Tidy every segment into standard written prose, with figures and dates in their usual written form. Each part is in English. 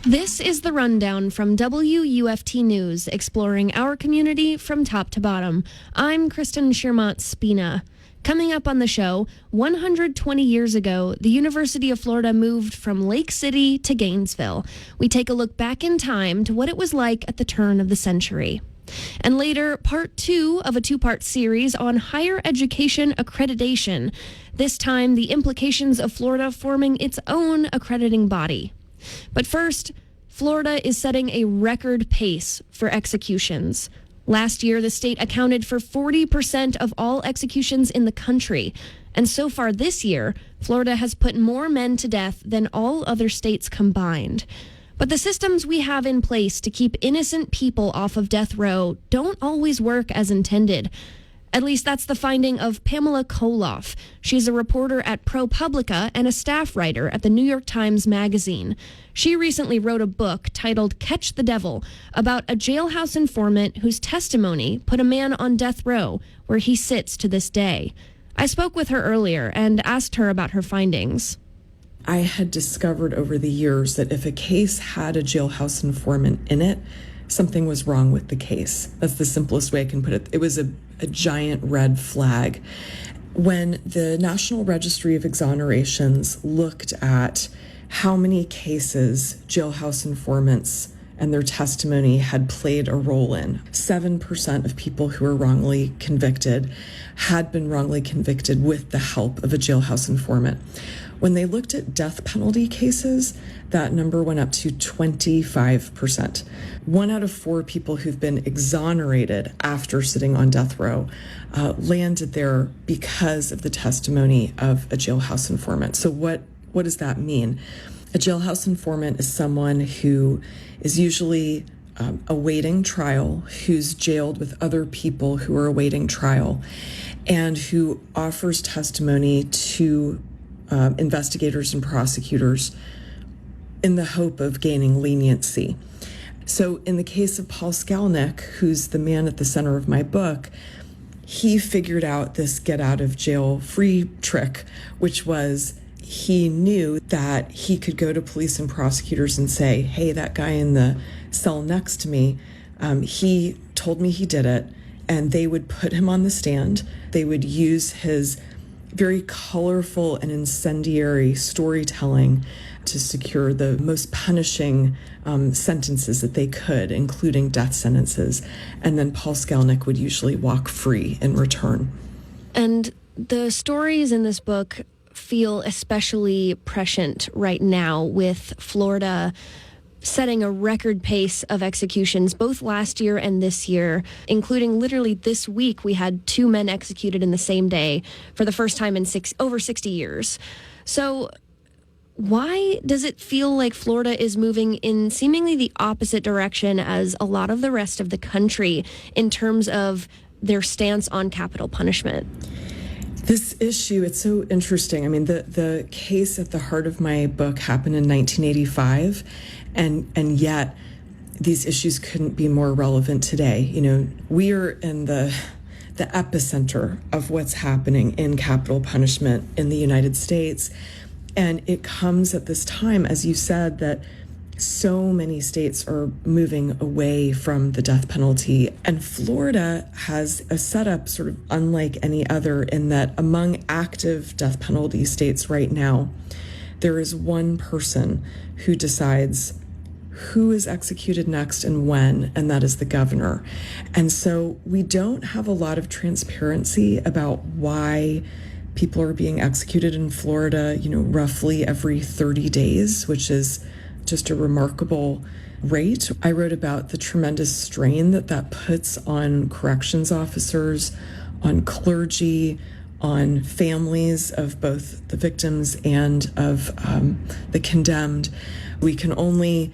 This is the rundown from WUFT News, exploring our community from top to bottom. I'm Kristen Schirmont-Spina. Coming up on the show, 120 years ago, the University of Florida moved from Lake City to Gainesville. We take a look back in time to what it was like at the turn of the century. And later, part 2 of a 2-part series on higher education accreditation. This time, the implications of Florida forming its own accrediting body. But first, Florida is setting a record pace for executions. Last year, the state accounted for 40% of all executions in the country. And so far this year, Florida has put more men to death than all other states combined. But the systems we have in place to keep innocent people off of death row don't always work as intended. At least that's the finding of Pamela Koloff. She's a reporter at ProPublica and a staff writer at the New York Times Magazine. She recently wrote a book titled Catch the Devil about a jailhouse informant whose testimony put a man on death row where he sits to this day. I spoke with her earlier and asked her about her findings. I had discovered over the years that if a case had a jailhouse informant in it, something was wrong with the case. That's the simplest way I can put it. It was a giant red flag. When the National Registry of Exonerations looked at how many cases jailhouse informants and their testimony had played a role in, 7% of people who were wrongly convicted had been wrongly convicted with the help of a jailhouse informant. When they looked at death penalty cases, that number went up to 25%. 1 out of 4 people who've been exonerated after sitting on death row landed there because of the testimony of a jailhouse informant. So what does that mean? A jailhouse informant is someone who is usually awaiting trial, who's jailed with other people who are awaiting trial, and who offers testimony to investigators and prosecutors in the hope of gaining leniency. So in the case of Paul Skalnick, who's the man at the center of my book, he figured out this get out of jail free trick, which was he knew that he could go to police and prosecutors and say, hey, that guy in the cell next to me, he told me he did it, and they would put him on the stand. They would use his very colorful and incendiary storytelling to secure the most punishing sentences that they could, including death sentences. And then Paul Skalnick would usually walk free in return. And the stories in this book feel especially prescient right now, with Florida setting a record pace of executions both last year and this year, including literally this week we had 2 men executed in the same day for the first time in over 60 years. So why does it feel like Florida is moving in seemingly the opposite direction as a lot of the rest of the country in terms of their stance on capital punishment? This issue, it's so interesting. I mean, the case at the heart of my book happened in 1985, and yet these issues couldn't be more relevant today. You know, we are in the epicenter of what's happening in capital punishment in the United States, and it comes at this time, as you said, that so many states are moving away from the death penalty. And Florida has a setup sort of unlike any other in that among active death penalty states right now, there is one person who decides who is executed next and when, and that is the governor. And so we don't have a lot of transparency about why people are being executed in Florida, roughly every 30 days, which is just a remarkable rate. I wrote about the tremendous strain that puts on corrections officers, on clergy, on families of both the victims and of the condemned. We can only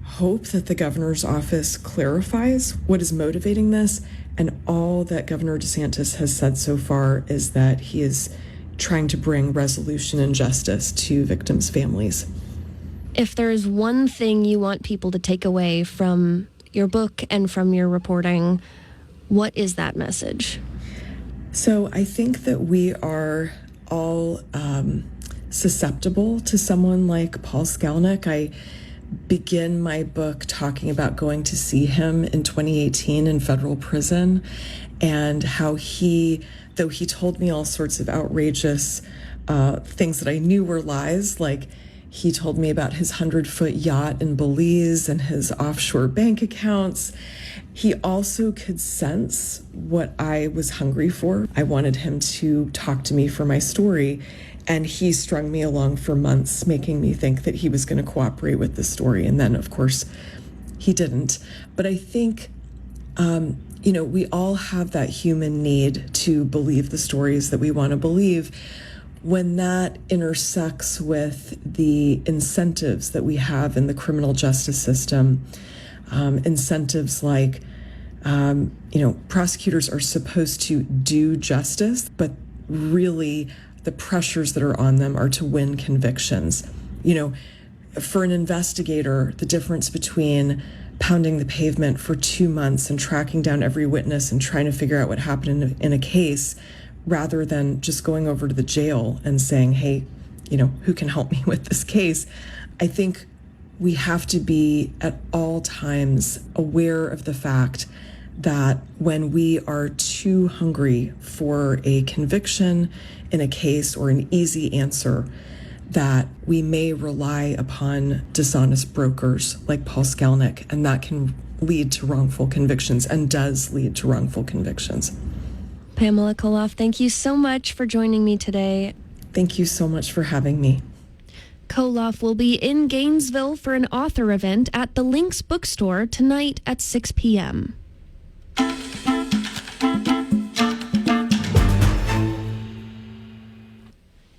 hope that the governor's office clarifies what is motivating this, and all that Governor DeSantis has said so far is that he is trying to bring resolution and justice to victims' families. If there is one thing you want people to take away from your book and from your reporting, what is that message? So I think that we are all susceptible to someone like Paul Skalnick. begin my book talking about going to see him in 2018 in federal prison, and how though he told me all sorts of outrageous things that I knew were lies, like he told me about his 100-foot yacht in Belize and his offshore bank accounts. He also could sense what I was hungry for. I wanted him to talk to me for my story, and he strung me along for months, making me think that he was going to cooperate with the story. And then, of course, he didn't. But I think, we all have that human need to believe the stories that we want to believe. When that intersects with the incentives that we have in the criminal justice system, incentives like, prosecutors are supposed to do justice, but really the pressures that are on them are to win convictions. For an investigator, the difference between pounding the pavement for 2 months and tracking down every witness and trying to figure out what happened in a case, rather than just going over to the jail and saying, hey, who can help me with this case? I think we have to be at all times aware of the fact that when we are too hungry for a conviction in a case or an easy answer, that we may rely upon dishonest brokers like Paul Skalnick, and that can lead to wrongful convictions and does lead to wrongful convictions. Pamela Koloff, thank you so much for joining me today. Thank you so much for having me. Koloff will be in Gainesville for an author event at the Lynx Bookstore tonight at 6 p.m.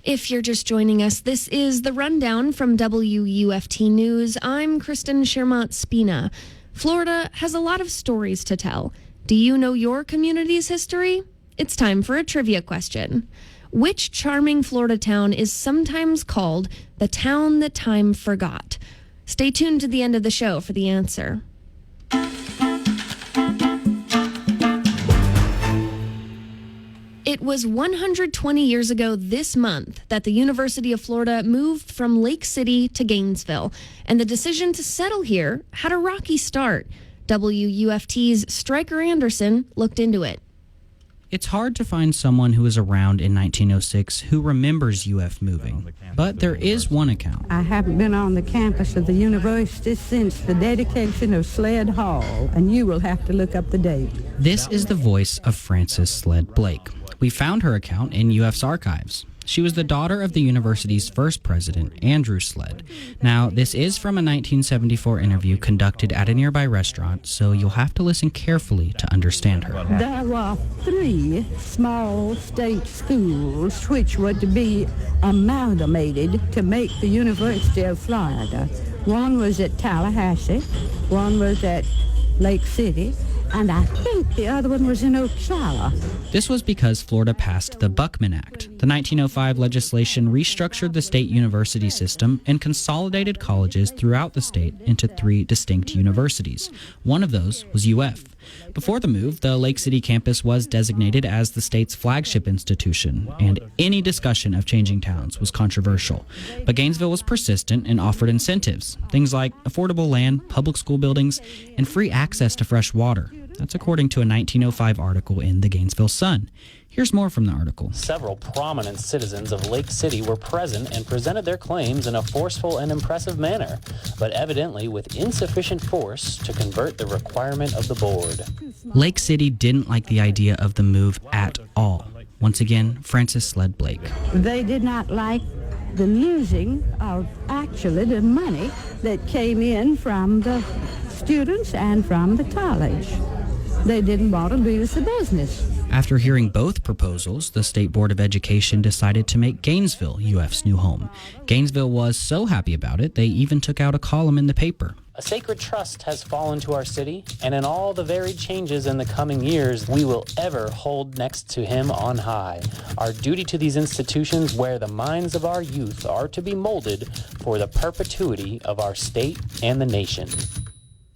If you're just joining us, this is the Rundown from WUFT News. I'm Kristen Shermont-Spina. Florida has a lot of stories to tell. Do you know your community's history? It's time for a trivia question. Which charming Florida town is sometimes called the town that time forgot? Stay tuned to the end of the show for the answer. It was 120 years ago this month that the University of Florida moved from Lake City to Gainesville, and the decision to settle here had a rocky start. WUFT's Stryker Anderson looked into it. It's hard to find someone who was around in 1906 who remembers UF moving, but there is one account. I haven't been on the campus of the university since the dedication of Sled Hall, and you will have to look up the date. This is the voice of Frances Sled Blake. We found her account in UF's archives. She was the daughter of the university's first president, Andrew Sled. Now, this is from a 1974 interview conducted at a nearby restaurant, so you'll have to listen carefully to understand her. There were 3 small state schools which were to be amalgamated to make the University of Florida. One was at Tallahassee, one was at Lake City, and I think the other one was in Ocala. This was because Florida passed the Buckman Act. The 1905 legislation restructured the state university system and consolidated colleges throughout the state into 3 distinct universities. One of those was UF. Before the move, the Lake City campus was designated as the state's flagship institution, and any discussion of changing towns was controversial. But Gainesville was persistent and offered incentives, things like affordable land, public school buildings, and free access to fresh water. That's according to a 1905 article in the Gainesville Sun. Here's more from the article. Several prominent citizens of Lake City were present and presented their claims in a forceful and impressive manner, but evidently with insufficient force to convert the requirement of the board. Lake City didn't like the idea of the move at all. Once again, Frances Sled Blake. They did not like the losing of actually the money that came in from the students and from the college. They didn't want to lose the business. After hearing both proposals, the State Board of Education decided to make Gainesville UF's new home. Gainesville was so happy about it, they even took out a column in the paper. A sacred trust has fallen to our city, and in all the varied changes in the coming years, we will ever hold next to him on high. Our duty to these institutions where the minds of our youth are to be molded for the perpetuity of our state and the nation.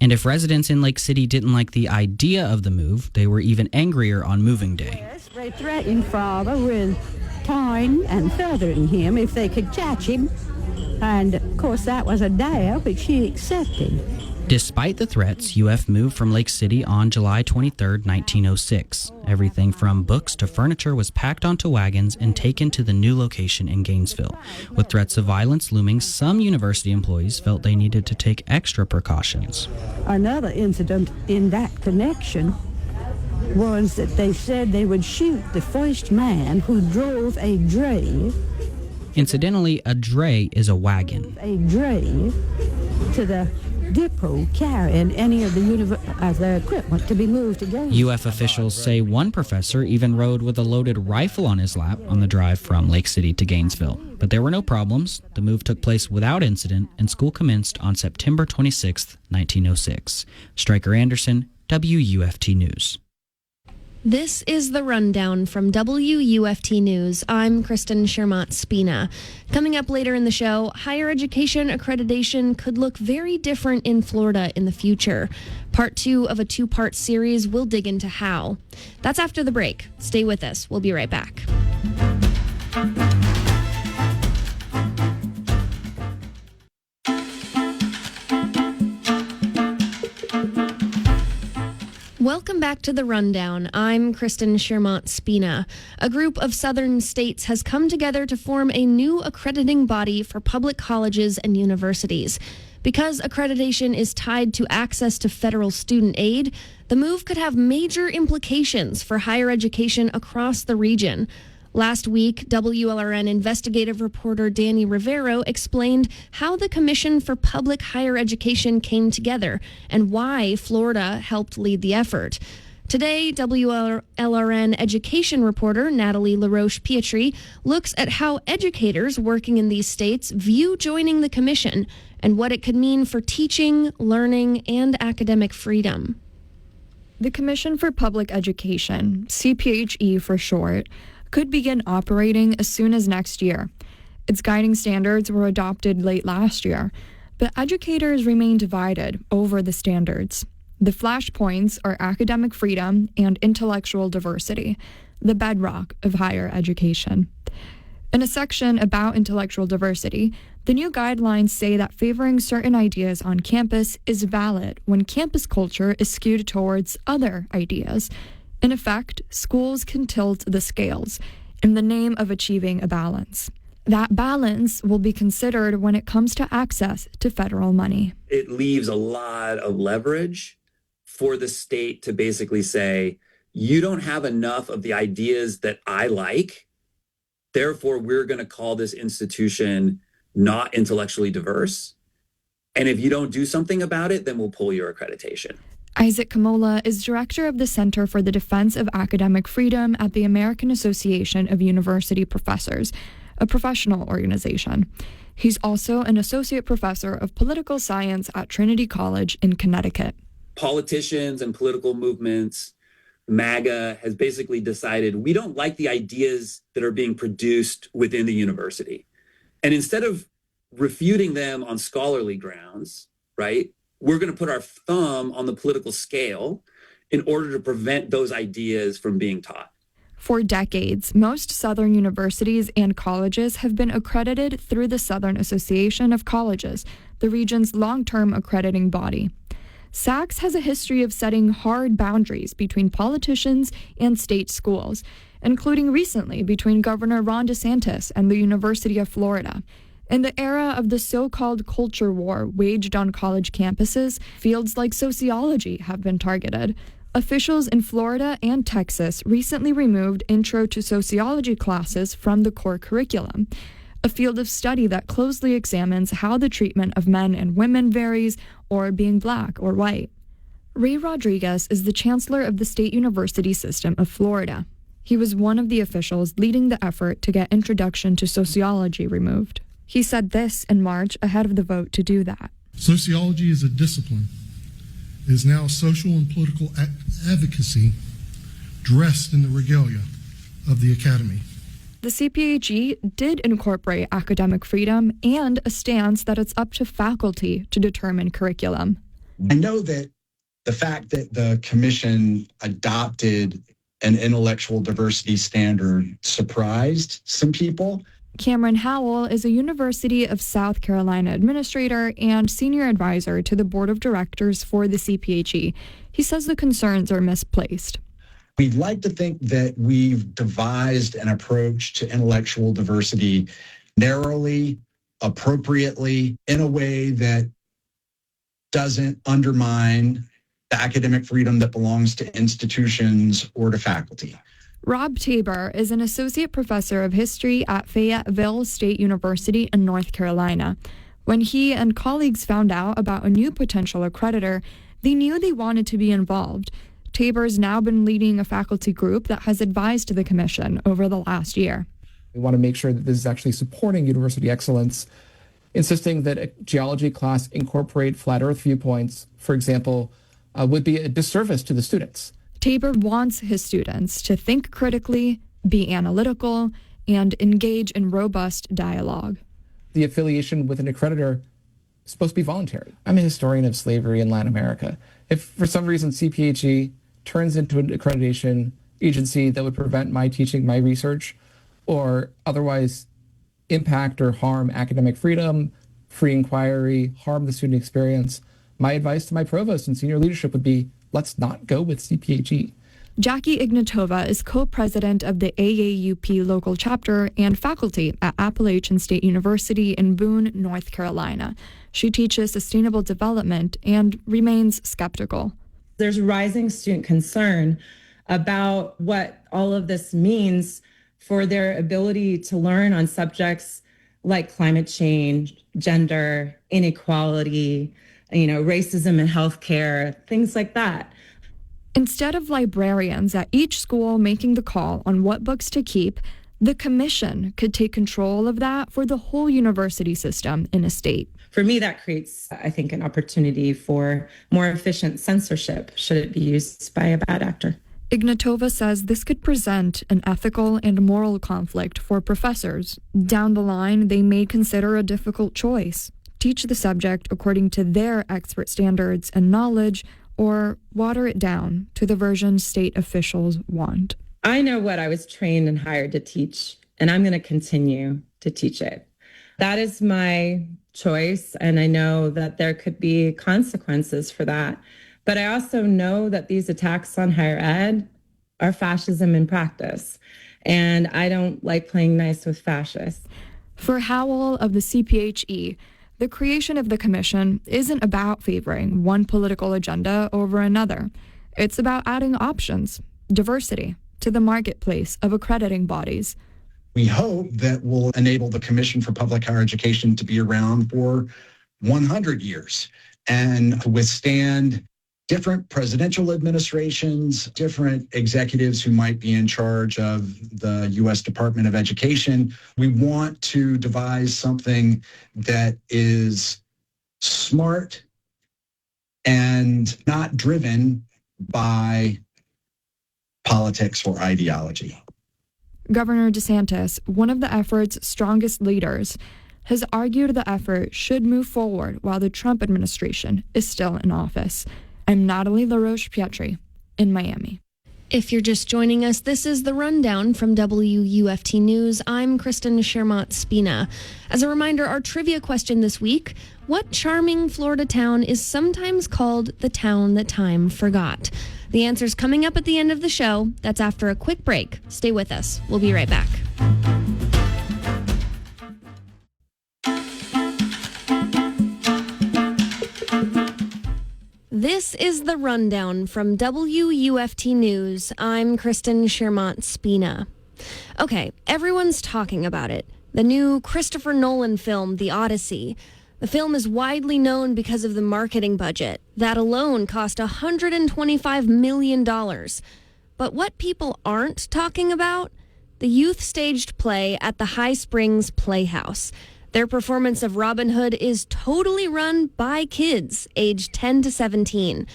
And if residents in Lake City didn't like the idea of the move, they were even angrier on moving day. Yes, they threatened father with tying and feathering him if they could catch him And, of course, that was a dare which he accepted. Despite the threats, UF moved from Lake City on July 23, 1906. Everything from books to furniture was packed onto wagons and taken to the new location in Gainesville. With threats of violence looming, some university employees felt they needed to take extra precautions. Another incident in that connection was that they said they would shoot the first man who drove a dray. Incidentally, a dray is a wagon. A dray to the depot carrying any of the equipment to be moved to Gainesville. UF officials say one professor even rode with a loaded rifle on his lap on the drive from Lake City to Gainesville. But there were no problems. The move took place without incident, and school commenced on September 26, 1906. Stryker Anderson, WUFT News. This is the rundown from WUFT News. I'm Kristen Shermott-Spina. Coming up later in the show, higher education accreditation could look very different in Florida in the future. Part 2 of a 2-part series will dig into how. That's after the break. Stay with us. We'll be right back. Welcome back to The Rundown. I'm Kristen Shermott-Spina. A group of southern states has come together to form a new accrediting body for public colleges and universities. Because accreditation is tied to access to federal student aid, the move could have major implications for higher education across the region. Last week, WLRN investigative reporter Danny Rivero explained how the Commission for Public Higher Education came together and why Florida helped lead the effort. Today, WLRN education reporter Natalie LaRoche-Pietri looks at how educators working in these states view joining the commission and what it could mean for teaching, learning, and academic freedom. The Commission for Public Education, CPHE for short, could begin operating as soon as next year. Its guiding standards were adopted late last year, but educators remain divided over the standards. The flashpoints are academic freedom and intellectual diversity, the bedrock of higher education. In a section about intellectual diversity, the new guidelines say that favoring certain ideas on campus is valid when campus culture is skewed towards other ideas. In effect, schools can tilt the scales in the name of achieving a balance. That balance will be considered when it comes to access to federal money. It leaves a lot of leverage for the state to basically say, you don't have enough of the ideas that I like, therefore we're going to call this institution not intellectually diverse. And if you don't do something about it, then we'll pull your accreditation. Isaac Kamola is director of the Center for the Defense of Academic Freedom at the American Association of University Professors, a professional organization. He's also an associate professor of political science at Trinity College in Connecticut. Politicians and political movements, MAGA, has basically decided we don't like the ideas that are being produced within the university. And instead of refuting them on scholarly grounds, right, we're going to put our thumb on the political scale in order to prevent those ideas from being taught. For decades, most Southern universities and colleges have been accredited through the Southern Association of Colleges, the region's long-term accrediting body. SACS has a history of setting hard boundaries between politicians and state schools, including recently between Governor Ron DeSantis and the University of Florida. In the era of the so-called culture war waged on college campuses, fields like sociology have been targeted. Officials in Florida and Texas recently removed Intro to Sociology classes from the core curriculum, a field of study that closely examines how the treatment of men and women varies, or being black or white. Ray Rodriguez is the chancellor of the State University System of Florida. He was one of the officials leading the effort to get Introduction to Sociology removed. He said this in March ahead of the vote to do that. Sociology is a discipline. It is now social and political advocacy dressed in the regalia of the academy. The CPHE did incorporate academic freedom and a stance that it's up to faculty to determine curriculum. I know that the fact that the commission adopted an intellectual diversity standard surprised some people. Cameron Howell is a University of South Carolina administrator and senior advisor to the board of directors for the CPHE. He says the concerns are misplaced. We'd like to think that we've devised an approach to intellectual diversity narrowly, appropriately, in a way that doesn't undermine the academic freedom that belongs to institutions or to faculty. Rob Tabor is an associate professor of history at Fayetteville State University in North Carolina. When he and colleagues found out about a new potential accreditor, they knew they wanted to be involved. Tabor's now been leading a faculty group that has advised the commission over the last year. We want to make sure that this is actually supporting university excellence, insisting that a geology class incorporate flat earth viewpoints, for example, would be a disservice to the students. Tabor wants his students to think critically, be analytical, and engage in robust dialogue. The affiliation with an accreditor is supposed to be voluntary. I'm a historian of slavery in Latin America. If for some reason CPHE turns into an accreditation agency that would prevent my teaching, my research, or otherwise impact or harm academic freedom, free inquiry, harm the student experience, my advice to my provost and senior leadership would be, let's not go with CPHE. Jackie Ignatova is co-president of the AAUP local chapter and faculty at Appalachian State University in Boone, North Carolina. She teaches sustainable development and remains skeptical. There's rising student concern about what all of this means for their ability to learn on subjects like climate change, gender, inequality, racism in healthcare, things like that. Instead of librarians at each school making the call on what books to keep, the commission could take control of that for the whole university system in a state. For me, that creates, I think, an opportunity for more efficient censorship should it be used by a bad actor. Ignatova says this could present an ethical and moral conflict for professors. Down the line, they may consider a difficult choice: teach the subject according to their expert standards and knowledge, or water it down to the version state officials want. I know what I was trained and hired to teach, and I'm going to continue to teach it. That is my choice, and I know that there could be consequences for that. But I also know that these attacks on higher ed are fascism in practice, and I don't like playing nice with fascists. For Howell of the CPHE, the creation of the commission isn't about favoring one political agenda over another. It's about adding options, diversity, to the marketplace of accrediting bodies. We hope that will enable the Commission for Public Higher Education to be around for 100 years and to withstand different presidential administrations, different executives who might be in charge of the U.S. Department of Education. We want to devise something that is smart and not driven by politics or ideology. Governor DeSantis, one of the effort's strongest leaders, has argued the effort should move forward while the Trump administration is still in office. I'm Natalie LaRoche-Pietri in Miami. If you're just joining us, this is the Rundown from WUFT News. I'm Kristen Shermott-Spina. As a reminder, our trivia question this week: what charming Florida town is sometimes called the town that time forgot? The answer's coming up at the end of the show. That's after a quick break. Stay with us. We'll be right back. This is the Rundown from WUFT News. I'm Kristen Shermott-Spina. Okay, everyone's talking about it. The new Christopher Nolan film, The Odyssey. The film is widely known because of the marketing budget. That alone cost $125 million. But what people aren't talking about? The youth-staged play at the High Springs Playhouse. Their performance of Robin Hood is totally run by kids aged 10 to 17.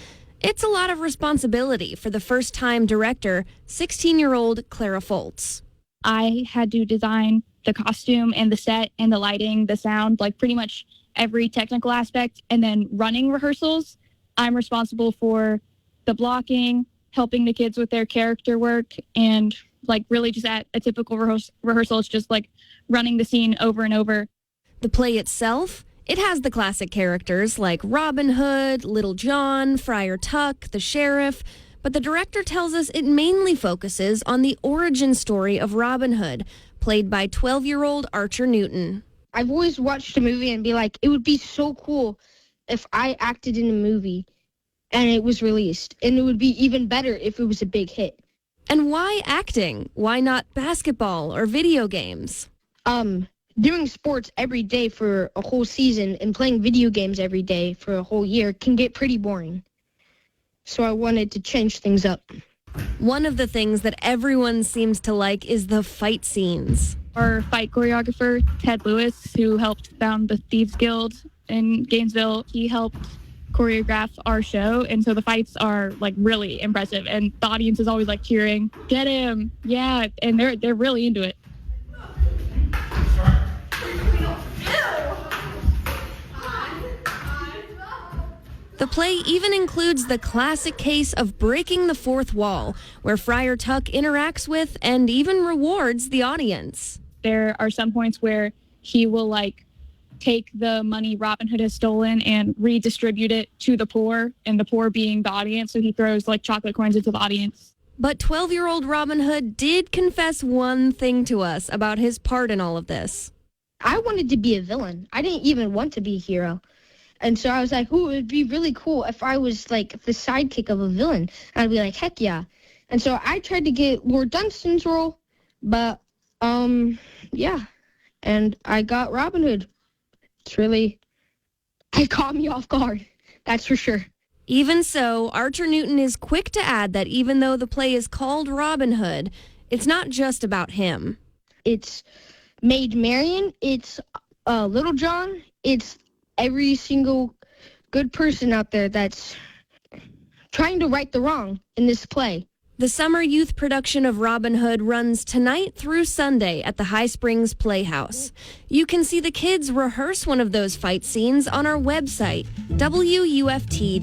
It's a lot of responsibility for the first-time director, 16-year-old Clara Foltz. I had to design the costume and the set and the lighting, the sound, like pretty much every technical aspect. And then running rehearsals, I'm responsible for the blocking, helping the kids with their character work, and like really just at a typical rehearsal. It's just like running the scene over and over. The play itself, it has the classic characters like Robin Hood, Little John, Friar Tuck, the sheriff, but the director tells us it mainly focuses on the origin story of Robin Hood, played by 12-year-old Archer Newton. I've always watched a movie and be like, it would be so cool if I acted in a movie and it was released. And it would be even better if it was a big hit. And why acting? Why not basketball or video games? Doing sports every day for a whole season and playing video games every day for a whole year can get pretty boring. So I wanted to change things up. One of the things that everyone seems to like is the fight scenes. Our fight choreographer, Ted Lewis, who helped found the Thieves Guild in Gainesville, he helped choreograph our show, and so the fights are like really impressive, and the audience is always like cheering, "Get him!" Yeah, and they're really into it. The play even includes the classic case of breaking the fourth wall, where Friar Tuck interacts with and even rewards the audience. There are some points where he will like take the money Robin Hood has stolen and redistribute it to the poor, and the poor being the audience, so he throws like chocolate coins into the audience. But 12-year-old Robin Hood did confess one thing to us about his part in all of this. I wanted to be a villain. I didn't even want to be a hero. And so I was like, ooh, it would be really cool if I was like the sidekick of a villain. And I'd be like, heck yeah. And so I tried to get Lord Dunstan's role, but yeah. And I got Robin Hood. It caught me off guard. That's for sure. Even so, Archer Newton is quick to add that even though the play is called Robin Hood, it's not just about him. It's Maid Marian. It's Little John. It's every single good person out there that's trying to right the wrong in this play. The summer youth production of Robin Hood runs tonight through Sunday at the High Springs Playhouse. You can see the kids rehearse one of those fight scenes on our website, WUFT.org.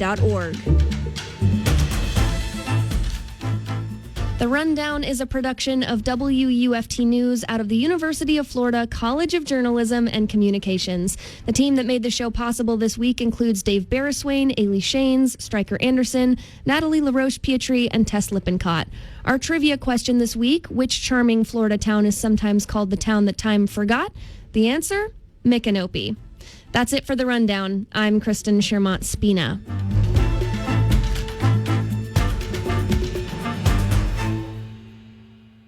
The Rundown is a production of WUFT News out of the University of Florida College of Journalism and Communications. The team that made the show possible this week includes Dave Barriswain, Ailey Shanes, Stryker Anderson, Natalie LaRoche-Pietri, and Tess Lippincott. Our trivia question this week, which charming Florida town is sometimes called the town that time forgot? The answer? Micanopy. That's it for The Rundown. I'm Kristen Shermont Spina.